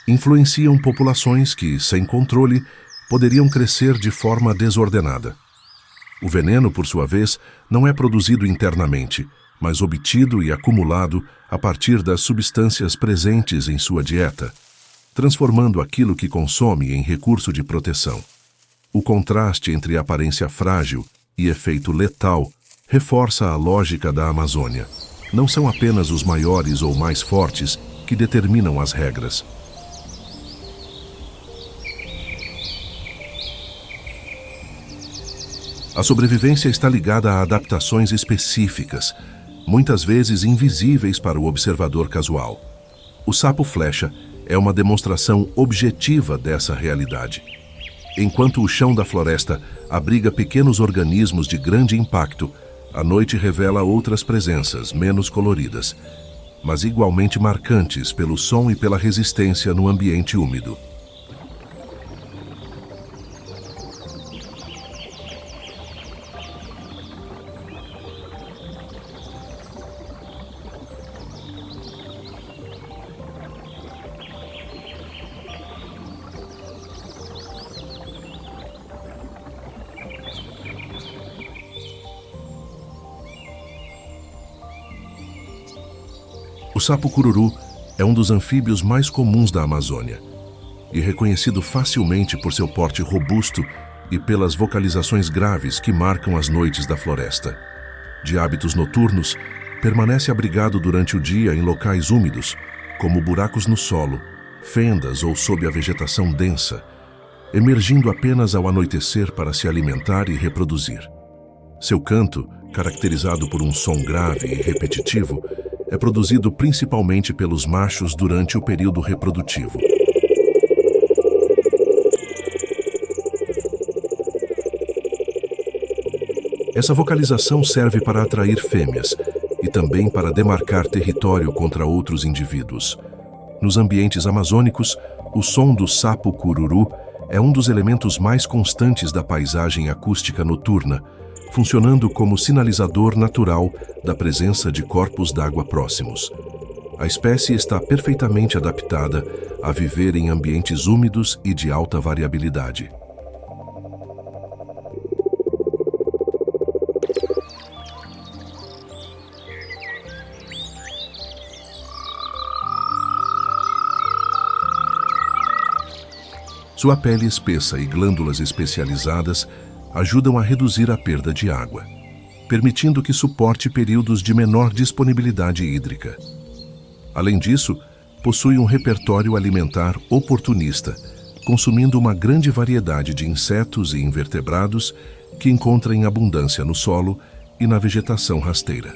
influenciam populações que, sem controle, poderiam crescer de forma desordenada. O veneno, por sua vez, não é produzido internamente, mas obtido e acumulado a partir das substâncias presentes em sua dieta, transformando aquilo que consome em recurso de proteção. O contraste entre aparência frágil e efeito letal reforça a lógica da Amazônia. Não são apenas os maiores ou mais fortes que determinam as regras. A sobrevivência está ligada a adaptações específicas, muitas vezes invisíveis para o observador casual. O sapo-flecha é uma demonstração objetiva dessa realidade. Enquanto o chão da floresta abriga pequenos organismos de grande impacto, a noite revela outras presenças menos coloridas, mas igualmente marcantes pelo som e pela resistência no ambiente úmido. O sapo cururu é um dos anfíbios mais comuns da Amazônia e reconhecido facilmente por seu porte robusto e pelas vocalizações graves que marcam as noites da floresta. De hábitos noturnos, permanece abrigado durante o dia em locais úmidos, como buracos no solo, fendas ou sob a vegetação densa, emergindo apenas ao anoitecer para se alimentar e reproduzir. Seu canto, caracterizado por um som grave e repetitivo, é produzido principalmente pelos machos durante o período reprodutivo. Essa vocalização serve para atrair fêmeas e também para demarcar território contra outros indivíduos. Nos ambientes amazônicos, o som do sapo cururu é um dos elementos mais constantes da paisagem acústica noturna, funcionando como sinalizador natural da presença de corpos d'água próximos. A espécie está perfeitamente adaptada a viver em ambientes úmidos e de alta variabilidade. Sua pele espessa e glândulas especializadas ajudam a reduzir a perda de água, permitindo que suporte períodos de menor disponibilidade hídrica. Além disso, possui um repertório alimentar oportunista, consumindo uma grande variedade de insetos e invertebrados que encontra em abundância no solo e na vegetação rasteira.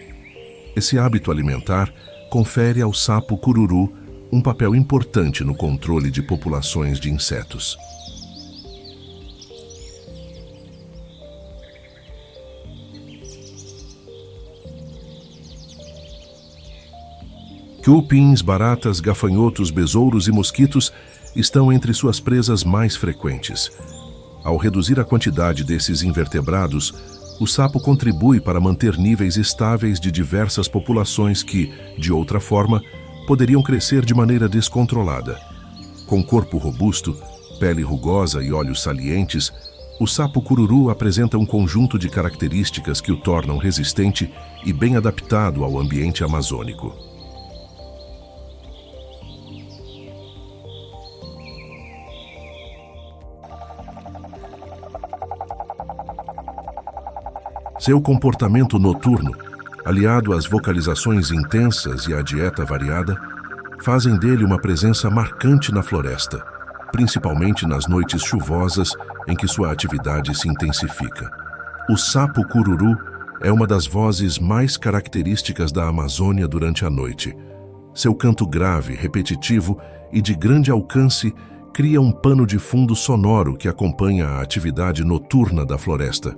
Esse hábito alimentar confere ao sapo cururu um papel importante no controle de populações de insetos. Cupins, baratas, gafanhotos, besouros e mosquitos estão entre suas presas mais frequentes. Ao reduzir a quantidade desses invertebrados, o sapo contribui para manter níveis estáveis de diversas populações que, de outra forma, poderiam crescer de maneira descontrolada. Com corpo robusto, pele rugosa e olhos salientes, o sapo cururu apresenta um conjunto de características que o tornam resistente e bem adaptado ao ambiente amazônico. Seu comportamento noturno, aliado às vocalizações intensas e à dieta variada, fazem dele uma presença marcante na floresta, principalmente nas noites chuvosas em que sua atividade se intensifica. O sapo cururu é uma das vozes mais características da Amazônia durante a noite. Seu canto grave, repetitivo e de grande alcance cria um pano de fundo sonoro que acompanha a atividade noturna da floresta.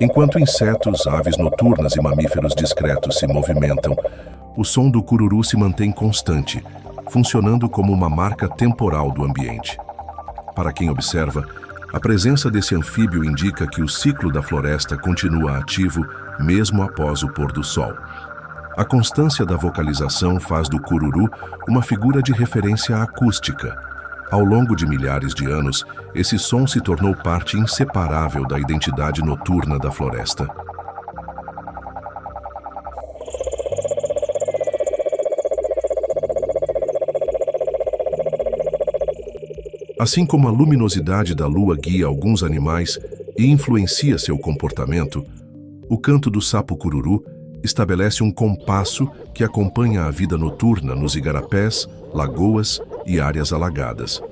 Enquanto insetos, aves noturnas e mamíferos discretos se movimentam, o som do cururu se mantém constante, funcionando como uma marca temporal do ambiente. Para quem observa, a presença desse anfíbio indica que o ciclo da floresta continua ativo mesmo após o pôr do sol. A constância da vocalização faz do cururu uma figura de referência acústica. Ao longo de milhares de anos, esse som se tornou parte inseparável da identidade noturna da floresta. Assim como a luminosidade da lua guia alguns animais e influencia seu comportamento, o canto do sapo cururu estabelece um compasso que acompanha a vida noturna nos igarapés, lagoas e áreas alagadas.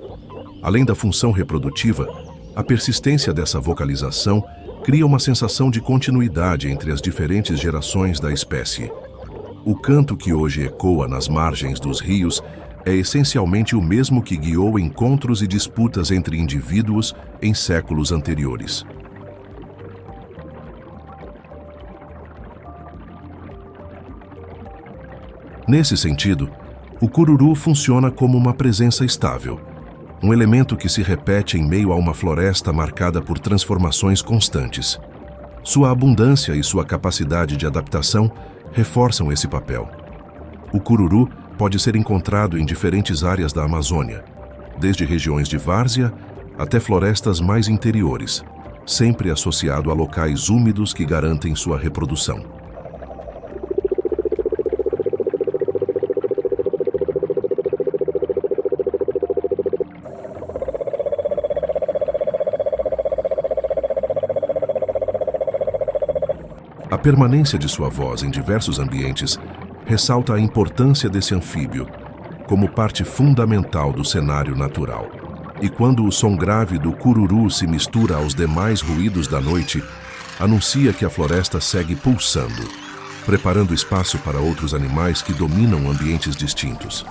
Além da função reprodutiva, a persistência dessa vocalização cria uma sensação de continuidade entre as diferentes gerações da espécie. O canto que hoje ecoa nas margens dos rios é essencialmente o mesmo que guiou encontros e disputas entre indivíduos em séculos anteriores. Nesse sentido, o cururu funciona como uma presença estável, um elemento que se repete em meio a uma floresta marcada por transformações constantes. Sua abundância e sua capacidade de adaptação reforçam esse papel. O cururu pode ser encontrado em diferentes áreas da Amazônia, desde regiões de várzea até florestas mais interiores, sempre associado a locais úmidos que garantem sua reprodução. A permanência de sua voz em diversos ambientes ressalta a importância desse anfíbio como parte fundamental do cenário natural. E quando o som grave do cururu se mistura aos demais ruídos da noite, anuncia que a floresta segue pulsando, preparando espaço para outros animais que dominam ambientes distintos.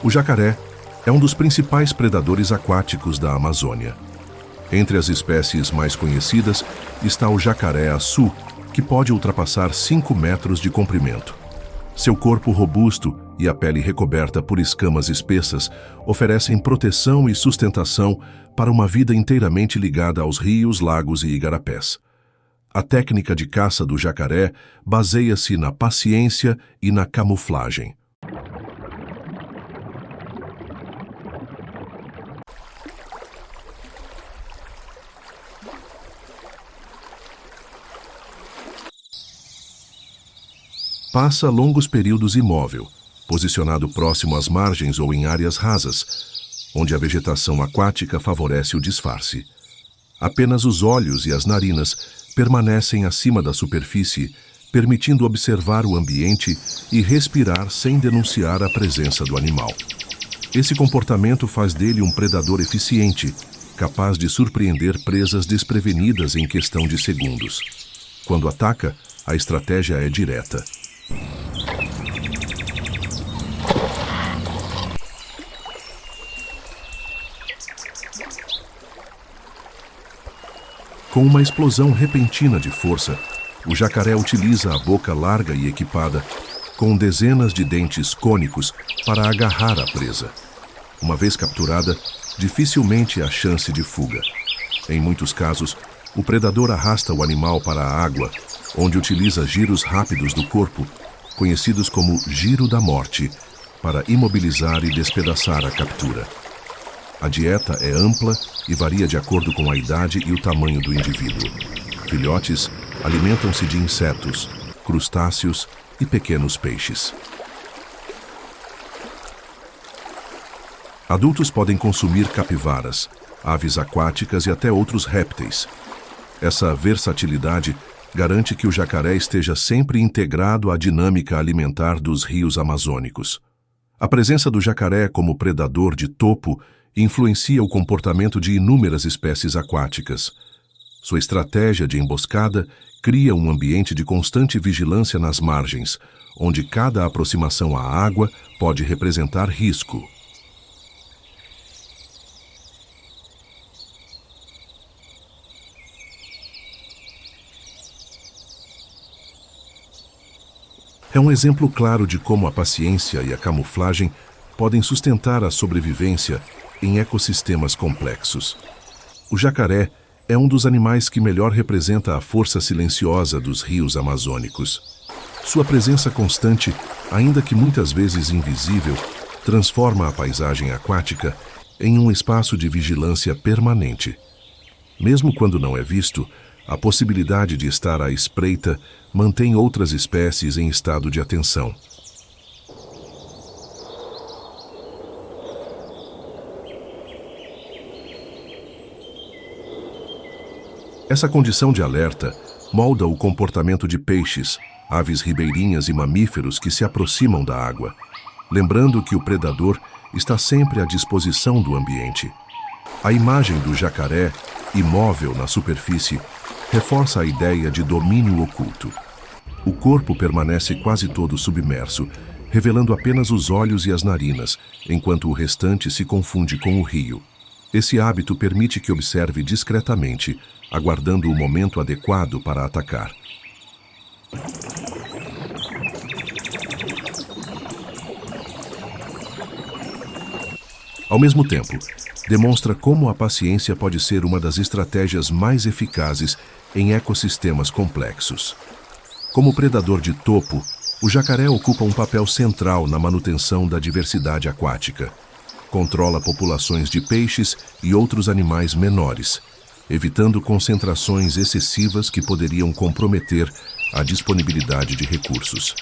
O jacaré é um dos principais predadores aquáticos da Amazônia. Entre as espécies mais conhecidas está o jacaré-açu, que pode ultrapassar 5 metros de comprimento. Seu corpo robusto e a pele recoberta por escamas espessas oferecem proteção e sustentação para uma vida inteiramente ligada aos rios, lagos e igarapés. A técnica de caça do jacaré baseia-se na paciência e na camuflagem. Passa longos períodos imóvel, posicionado próximo às margens ou em áreas rasas, onde a vegetação aquática favorece o disfarce. Apenas os olhos e as narinas permanecem acima da superfície, permitindo observar o ambiente e respirar sem denunciar a presença do animal. Esse comportamento faz dele um predador eficiente, capaz de surpreender presas desprevenidas em questão de segundos. Quando ataca, a estratégia é direta. Com uma explosão repentina de força, o jacaré utiliza a boca larga e equipada, com dezenas de dentes cônicos, para agarrar a presa. Uma vez capturada, dificilmente há chance de fuga. Em muitos casos, o predador arrasta o animal para a água, onde utiliza giros rápidos do corpo, conhecidos como giro da morte, para imobilizar e despedaçar a captura. A dieta é ampla e varia de acordo com a idade e o tamanho do indivíduo. Filhotes alimentam-se de insetos, crustáceos e pequenos peixes. Adultos podem consumir capivaras, aves aquáticas e até outros répteis. Essa versatilidade garante que o jacaré esteja sempre integrado à dinâmica alimentar dos rios amazônicos. A presença do jacaré como predador de topo influencia o comportamento de inúmeras espécies aquáticas. Sua estratégia de emboscada cria um ambiente de constante vigilância nas margens, onde cada aproximação à água pode representar risco. É um exemplo claro de como a paciência e a camuflagem podem sustentar a sobrevivência em ecossistemas complexos. O jacaré é um dos animais que melhor representa a força silenciosa dos rios amazônicos. Sua presença constante, ainda que muitas vezes invisível, transforma a paisagem aquática em um espaço de vigilância permanente. Mesmo quando não é visto, a possibilidade de estar à espreita mantém outras espécies em estado de atenção. Essa condição de alerta molda o comportamento de peixes, aves ribeirinhas e mamíferos que se aproximam da água, lembrando que o predador está sempre à disposição do ambiente. A imagem do jacaré, imóvel na superfície, reforça a ideia de domínio oculto. O corpo permanece quase todo submerso, revelando apenas os olhos e as narinas, enquanto o restante se confunde com o rio. Esse hábito permite que observe discretamente, aguardando o momento adequado para atacar. Ao mesmo tempo, demonstra como a paciência pode ser uma das estratégias mais eficazes em ecossistemas complexos. Como predador de topo, o jacaré ocupa um papel central na manutenção da diversidade aquática. Controla populações de peixes e outros animais menores, evitando concentrações excessivas que poderiam comprometer a disponibilidade de recursos.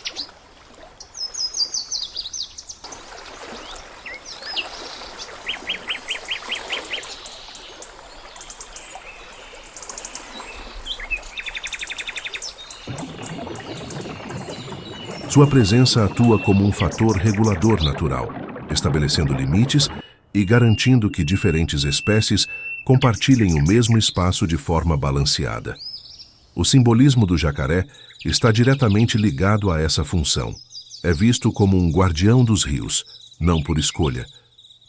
Sua presença atua como um fator regulador natural, estabelecendo limites e garantindo que diferentes espécies compartilhem o mesmo espaço de forma balanceada. O simbolismo do jacaré está diretamente ligado a essa função. É visto como um guardião dos rios, não por escolha,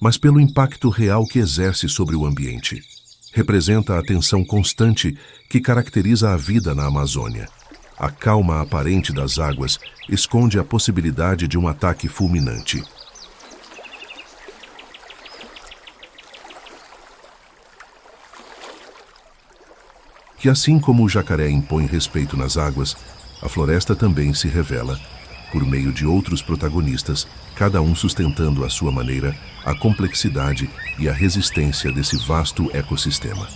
mas pelo impacto real que exerce sobre o ambiente. Representa a tensão constante que caracteriza a vida na Amazônia. A calma aparente das águas esconde a possibilidade de um ataque fulminante. Que assim como o jacaré impõe respeito nas águas, a floresta também se revela, por meio de outros protagonistas, cada um sustentando à sua maneira a complexidade e a resistência desse vasto ecossistema.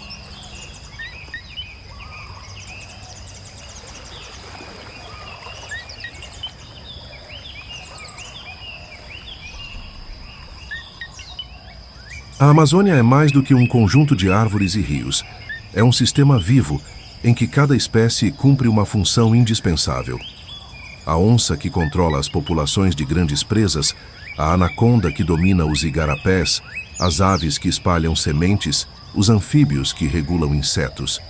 A Amazônia é mais do que um conjunto de árvores e rios. É um sistema vivo, em que cada espécie cumpre uma função indispensável. A onça que controla as populações de grandes presas, a anaconda que domina os igarapés, as aves que espalham sementes, os anfíbios que regulam insetos,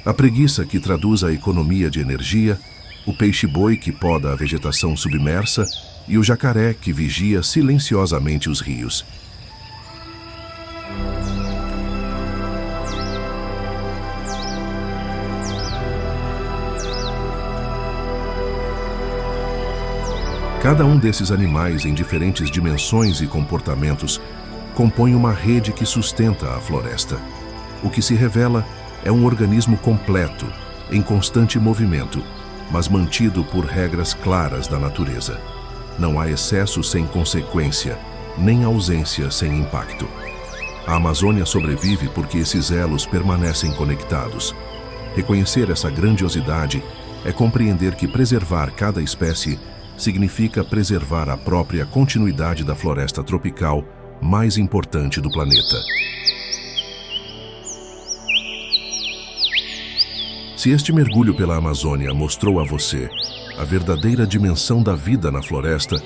a preguiça que traduz a economia de energia, o peixe-boi que poda a vegetação submersa e o jacaré que vigia silenciosamente os rios. Cada um desses animais, em diferentes dimensões e comportamentos, compõe uma rede que sustenta a floresta. O que se revela é um organismo completo, em constante movimento, mas mantido por regras claras da natureza. Não há excesso sem consequência, nem ausência sem impacto. A Amazônia sobrevive porque esses elos permanecem conectados. Reconhecer essa grandiosidade é compreender que preservar cada espécie significa preservar a própria continuidade da floresta tropical mais importante do planeta. Se este mergulho pela Amazônia mostrou a você a verdadeira dimensão da vida na floresta,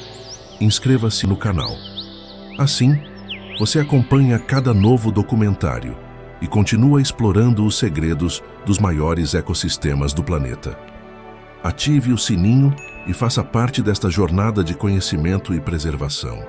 inscreva-se no canal. Assim, você acompanha cada novo documentário e continua explorando os segredos dos maiores ecossistemas do planeta. Ative o sininho e faça parte desta jornada de conhecimento e preservação.